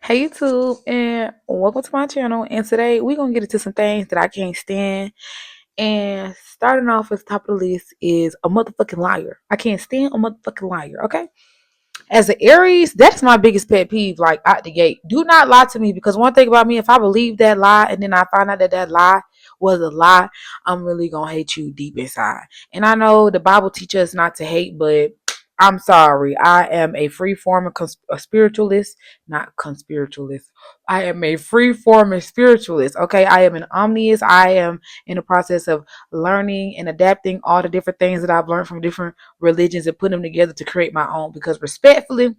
Hey YouTube, and welcome to my channel. And today we're gonna get into some things that I can't stand. And starting off at the top of the list is a motherfucking liar. I can't stand a motherfucking liar. Okay, as an Aries, that's my biggest pet peeve. Like out the gate, do not lie to me, because one thing about me, if I believe that lie and then I find out that that lie was a lie, I'm really gonna hate you deep inside. And I know the Bible teaches us not to hate, but I'm sorry. I am a free form of a spiritualist, not conspiritualist. I am a free form of spiritualist. Okay, I am an omnius. I am in the process of learning and adapting all the different things that I've learned from different religions and putting them together to create my own. Because respectfully,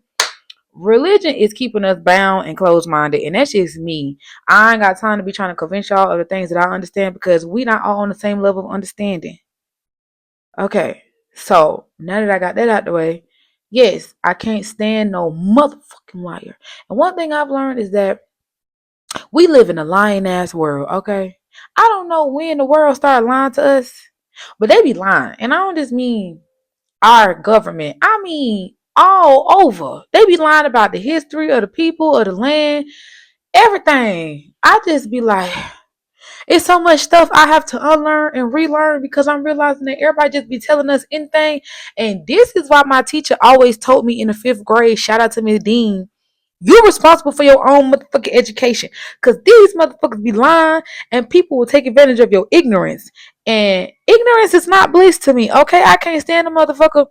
religion is keeping us bound and closed minded, and that's just me. I ain't got time to be trying to convince y'all of the things that I understand, because we not all on the same level of understanding. Okay, so now that I got that out the way, yes, I can't stand no motherfucking liar. And one thing I've learned is that we live in a lying ass world. Okay, I don't know when the world started lying to us, but they be lying, and I don't just mean our government. I mean all over. They be lying about the history of the people of the land, everything. I just be like, it's so much stuff I have to unlearn and relearn, because I'm realizing that everybody just be telling us anything. And this is why my teacher always told me in the fifth grade, shout out to Miss Dean, you're responsible for your own motherfucking education. Because these motherfuckers be lying and people will take advantage of your ignorance. And ignorance is not bliss to me. Okay, I can't stand a motherfucker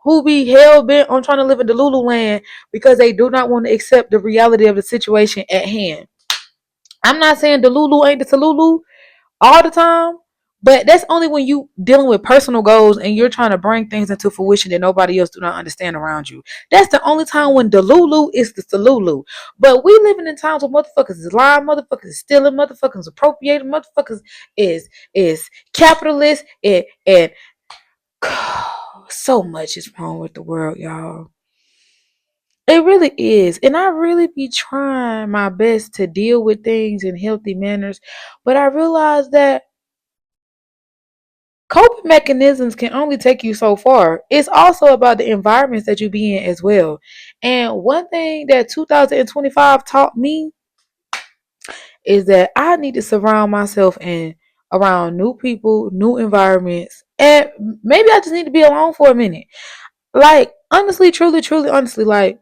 who be hell bent on trying to live in the Lulu land because they do not want to accept the reality of the situation at hand. I'm not saying the Lulu ain't the Talulu all the time, but that's only when you dealing with personal goals and you're trying to bring things into fruition that nobody else do not understand around you. That's the only time when the Lulu is the Salulu. But we living in times where motherfuckers is lying, motherfuckers is stealing, motherfuckers appropriating, motherfuckers is capitalist, and so much is wrong with the world, y'all. It really is. And I really be trying my best to deal with things in healthy manners. But I realize that coping mechanisms can only take you so far. It's also about the environments that you be in as well. And one thing that 2025 taught me is that I need to surround myself in around new people, new environments, and maybe I just need to be alone for a minute. Like, honestly, truly, truly, honestly, like,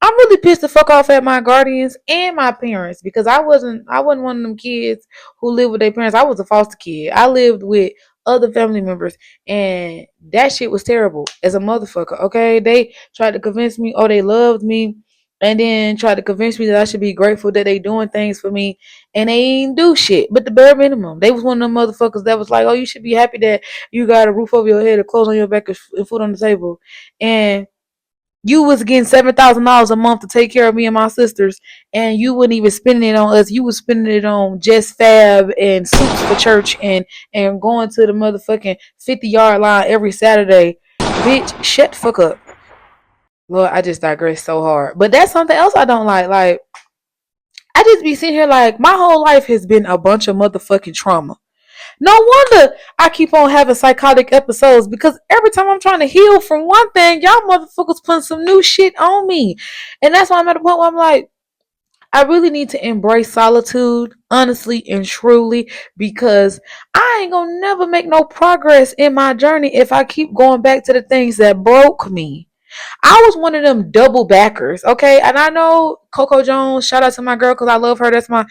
I'm really pissed the fuck off at my guardians and my parents, because I wasn't one of them kids who lived with their parents. I was a foster kid. I lived with other family members, and that shit was terrible as a motherfucker. Okay, they tried to convince me, oh, they loved me, and then tried to convince me that I should be grateful that they doing things for me, and they ain't do shit but the bare minimum. They was one of them motherfuckers that was like, oh, you should be happy that you got a roof over your head, a clothes on your back, and food on the table, and you was getting $7,000 a month to take care of me and my sisters, and you wouldn't even spending it on us. You was spending it on just fab and suits for church, and going to the motherfucking 50-yard line every Saturday. Bitch, shut the fuck up. Lord, I just digress so hard. But that's something else I don't like. Like, I just be sitting here like my whole life has been a bunch of motherfucking trauma. No wonder I keep on having psychotic episodes, because every time I'm trying to heal from one thing, y'all motherfuckers putting some new shit on me. And that's why I'm at a point where I'm like, I really need to embrace solitude, honestly and truly, because I ain't gonna never make no progress in my journey if I keep going back to the things that broke me. I was one of them double backers, okay? And I know Coco Jones, shout out to my girl, because I love her. That's my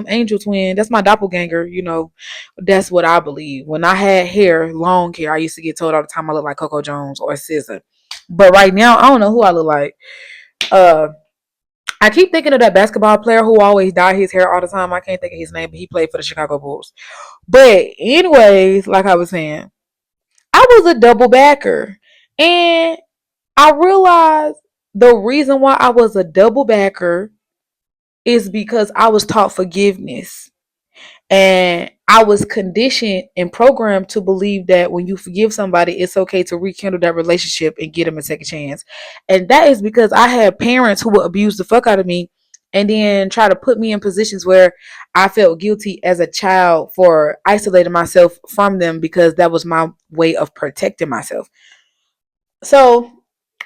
angel twin. That's my doppelganger, you know. That's what I believe. When I had hair, long hair, I used to get told all the time I look like Coco Jones or SZA. But right now, I don't know who I look like. Uh I keep thinking of that basketball player who always dyed his hair all the time. I can't think of his name, but he played for the Chicago Bulls. But anyways, like I was saying, I was a double backer. And I realized the reason why I was a double backer is because I was taught forgiveness. And I was conditioned and programmed to believe that when you forgive somebody, it's okay to rekindle that relationship and get them a second chance. And that is because I had parents who would abuse the fuck out of me and then try to put me in positions where I felt guilty as a child for isolating myself from them, because that was my way of protecting myself. So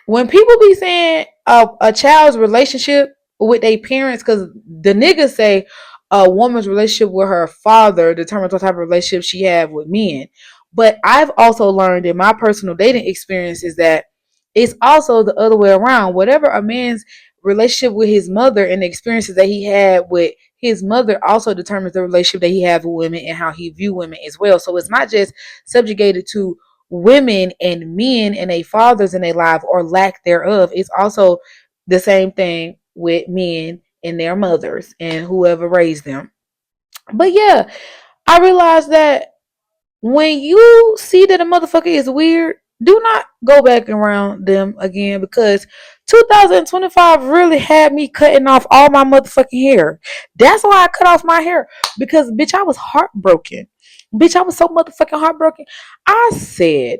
when people be saying a child's relationship with their parents, because the niggas say a woman's relationship with her father determines what type of relationship she have with men. But I've also learned in my personal dating experiences that it's also the other way around. Whatever a man's relationship with his mother and the experiences that he had with his mother also determines the relationship that he has with women and how he view women as well. So it's not just subjugated to women and men and their fathers in their life or lack thereof. It's also the same thing with men and their mothers and whoever raised them. But yeah, I realized that when you see that a motherfucker is weird, do not go back around them again, because 2025 really had me cutting off all my motherfucking hair. That's why I cut off my hair, because bitch, I was heartbroken. Bitch, I was so motherfucking heartbroken. I said,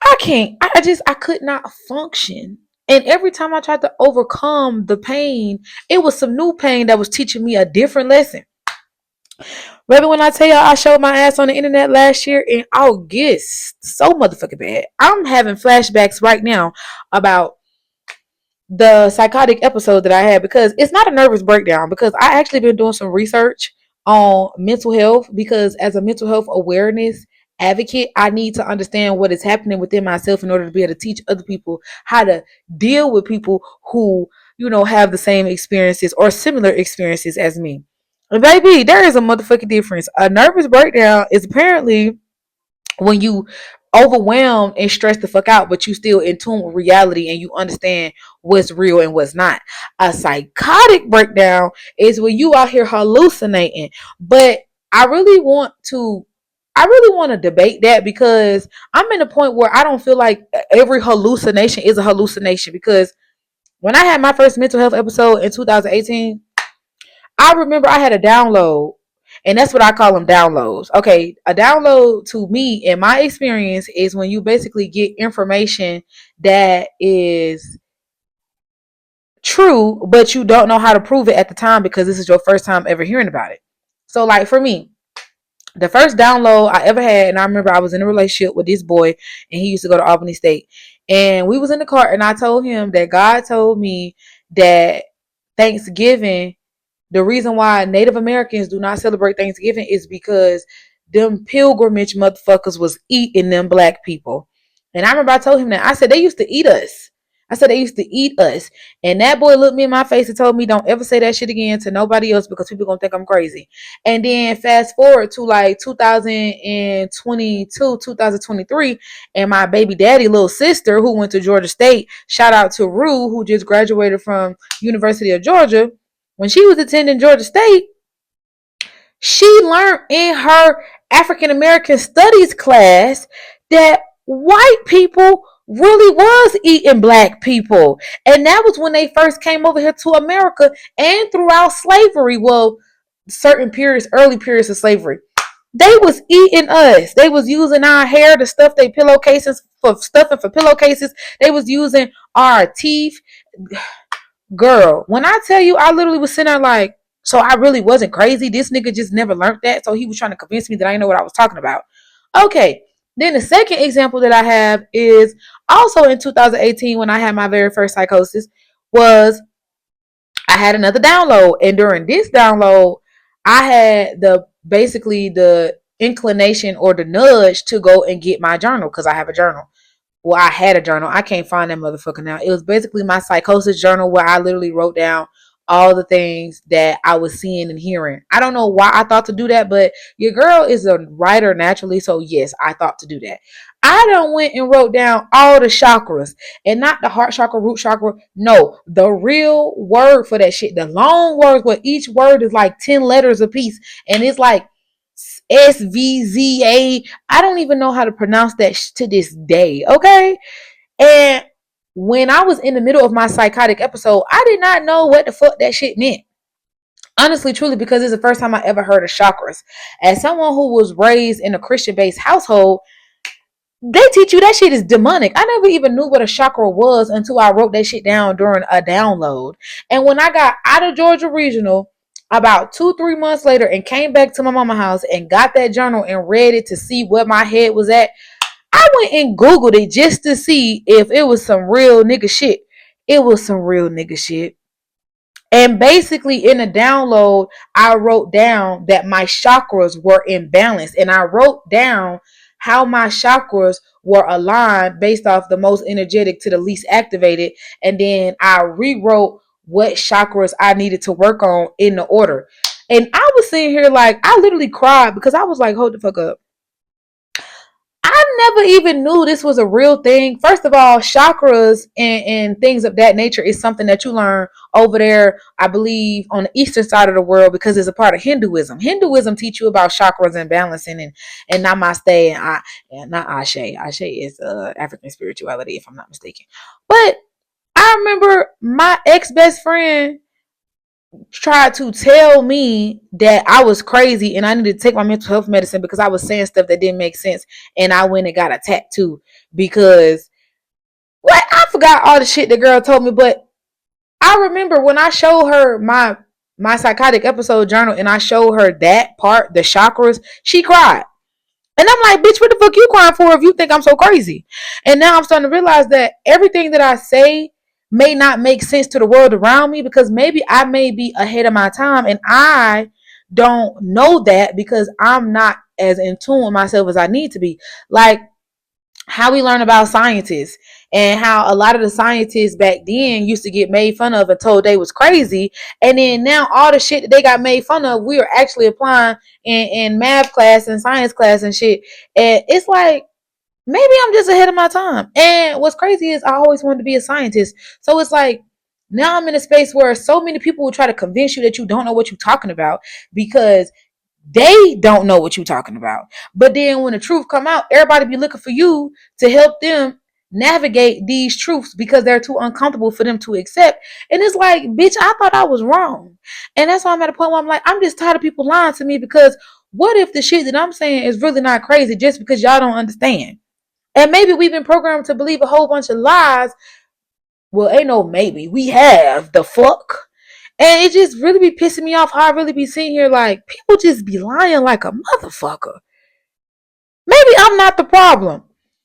I can't. I could not function. And every time I tried to overcome the pain, it was some new pain that was teaching me a different lesson. Baby, when I tell y'all I showed my ass on the internet last year in August, so motherfucking bad. I'm having flashbacks right now about the psychotic episode that I had, because it's not a nervous breakdown, because I actually been doing some research on mental health, because as a mental health awareness advocate, I need to understand what is happening within myself in order to be able to teach other people how to deal with people who, have the same experiences or similar experiences as me. And baby, there is a motherfucking difference. A nervous breakdown is apparently when you overwhelmed and stressed the fuck out, but you still in tune with reality and you understand what's real and what's not. A psychotic breakdown is when you out here hallucinating. But I really want to debate that, because I'm in a point where I don't feel like every hallucination is a hallucination. Because when I had my first mental health episode in 2018, I remember I had a download, and that's what I call them, downloads. Okay, a download to me, in my experience, is when you basically get information that is true, but you don't know how to prove it at the time because this is your first time ever hearing about it. So, like for me, the first download I ever had, and I remember I was in a relationship with this boy, and he used to go to Albany State, and we was in the car, and I told him that God told me that Thanksgiving, the reason why Native Americans do not celebrate Thanksgiving is because them pilgrimage motherfuckers was eating them black people. And I remember I told him that. I said, they used to eat us. I said, they used to eat us. And that boy looked me in my face and told me, don't ever say that shit again to nobody else, because people going to think I'm crazy. And then fast forward to like 2022, 2023, and my baby daddy little sister, who went to Georgia State, shout out to Rue, who just graduated from University of Georgia. When she was attending Georgia State, she learned in her African American Studies class that white people really was eating black people. And that was when they first came over here to America, and throughout slavery. Well, certain periods, early periods of slavery. They was eating us. They was using our hair to stuff their pillowcases, for stuffing for pillowcases. They was using our teeth. Girl, when I tell you, I literally was sitting there like, so I really wasn't crazy. This nigga just never learned that. So he was trying to convince me that I didn't know what I was talking about. Okay. Then the second example that I have is also in 2018, when I had my very first psychosis, was I had another download. And during this download, I had the inclination or the nudge to go and get my journal, because I have a journal. Well, I had a journal. I can't find that motherfucker now. It was basically my psychosis journal, where I literally wrote down all the things that I was seeing and hearing. I don't know why I thought to do that, but your girl is a writer naturally, so yes, I thought to do that. I done went and wrote down all the chakras, and not the heart chakra, root chakra. No, the real word for that shit. The long words where each word is like 10 letters a piece, and it's like SVZA. I don't even know how to pronounce that to this day. Okay. And when I was in the middle of my psychotic episode, I did not know what the fuck that shit meant. Honestly, truly, because it's the first time I ever heard of chakras. As someone who was raised in a Christian based household, they teach you that shit is demonic. I never even knew what a chakra was until I wrote that shit down during a download. And when I got out of Georgia Regional about 2-3 months later and came back to my mama's house and got that journal and read it to see what my head was at, I went and Googled it just to see if it was some real nigga shit. It was some real nigga shit. And basically, in a download, I wrote down that my chakras were in balance. And I wrote down how my chakras were aligned based off the most energetic to the least activated. And then I rewrote what chakras I needed to work on in the order. And I was sitting here like, I literally cried because I was like, hold the fuck up. I never even knew this was a real thing. First of all, chakras and things of that nature is something that you learn over there, I believe, on the eastern side of the world because it's a part of Hinduism. Hinduism teach you about chakras and balancing and namaste and not ashe. Ashe is African spirituality, if I'm not mistaken. But I remember my ex best friend tried to tell me that I was crazy and I needed to take my mental health medicine because I was saying stuff that didn't make sense. And I went and got a tattoo because what I forgot all the shit the girl told me. But I remember when I showed her my psychotic episode journal and I showed her that part, the chakras, she cried. And I'm like, bitch, what the fuck you crying for if you think I'm so crazy? And now I'm starting to realize that everything that I say may not make sense to the world around me because maybe I may be ahead of my time and I don't know that because I'm not as in tune with myself as I need to be. Like how we learn about scientists and how a lot of the scientists back then used to get made fun of and told they was crazy. And then now all the shit that they got made fun of, we are actually applying in math class and science class and shit. And it's like, maybe I'm just ahead of my time. And what's crazy is I always wanted to be a scientist. So it's like, now I'm in a space where so many people will try to convince you that you don't know what you're talking about because they don't know what you're talking about. But then when the truth come out, everybody be looking for you to help them navigate these truths because they're too uncomfortable for them to accept. And it's like, bitch, I thought I was wrong. And that's why I'm at a point where I'm like, I'm just tired of people lying to me because what if the shit that I'm saying is really not crazy just because y'all don't understand? And maybe we've been programmed to believe a whole bunch of lies. Well, ain't no maybe. We have the fuck. And it just really be pissing me off how I really be sitting here like people just be lying like a motherfucker. Maybe I'm not the problem.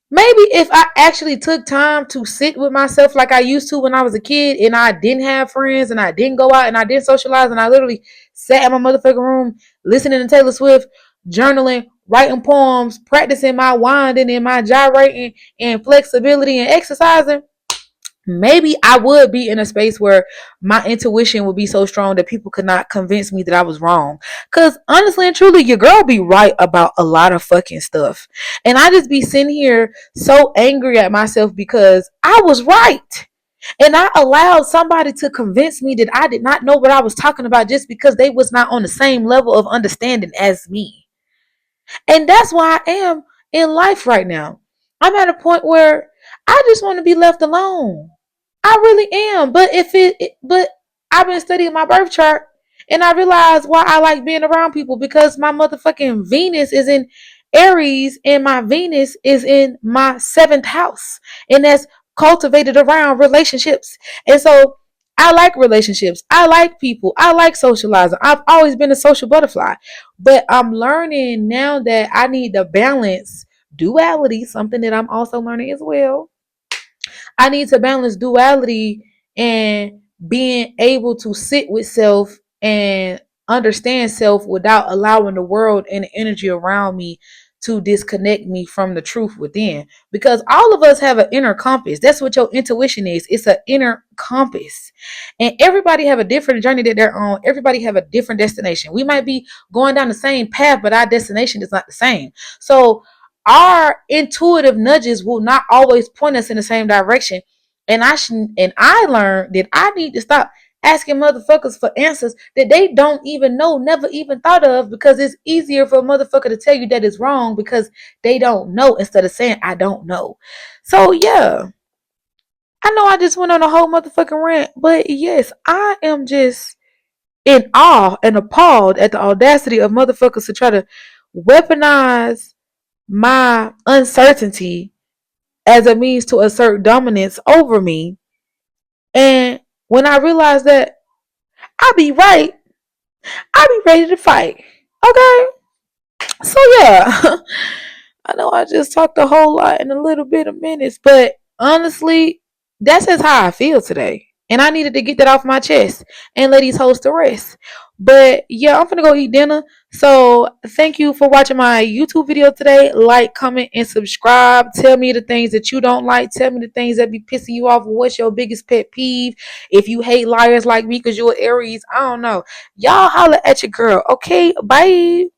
Maybe if I actually took time to sit with myself like I used to when I was a kid and I didn't have friends and I didn't go out and I didn't socialize and I literally sat in my motherfucking room listening to Taylor Swift, journaling, writing poems, practicing my winding and my gyrating and flexibility and exercising, maybe I would be in a space where my intuition would be so strong that people could not convince me that I was wrong. Cause honestly and truly, your girl be right about a lot of fucking stuff. And I just be sitting here so angry at myself because I was right. And I allowed somebody to convince me that I did not know what I was talking about just because they was not on the same level of understanding as me. And that's why I am in life right now. I'm at a point where I just want to be left alone. I really am. But I've been studying my birth chart and I realized why I like being around people because my motherfucking Venus is in Aries and my Venus is in my seventh house. And that's cultivated around relationships. And so I like relationships. I like people. I like socializing. I've always been a social butterfly. But I'm learning now that I need to balance duality, something that I'm also learning as well. I need to balance duality and being able to sit with self and understand self without allowing the world and the energy around me to disconnect me from the truth within. Because all of us have an inner compass. That's what your intuition is. It's an inner compass. And everybody have a different journey that they're on. Everybody have a different destination. We might be going down the same path, but our destination is not the same. So our intuitive nudges will not always point us in the same direction. And I learned that I need to stop asking motherfuckers for answers that they don't even know, never even thought of, because it's easier for a motherfucker to tell you that it's wrong because they don't know instead of saying I don't know. So yeah, I know I just went on a whole motherfucking rant, but yes, I am just in awe and appalled at the audacity of motherfuckers to try to weaponize my uncertainty as a means to assert dominance over me. And when I realize that I be right, I be ready to fight. Okay? So yeah. I know I just talked a whole lot in a little bit of minutes, but honestly, that's just how I feel today. And I needed to get that off my chest and let these hosts to rest. But yeah, I'm gonna go eat dinner. So thank you for watching my YouTube video today. Like, comment, and subscribe. Tell me the things that you don't like. Tell me the things that be pissing you off. What's your biggest pet peeve? If you hate liars like me because you're Aries, I don't know. Y'all holler at your girl. Okay, bye.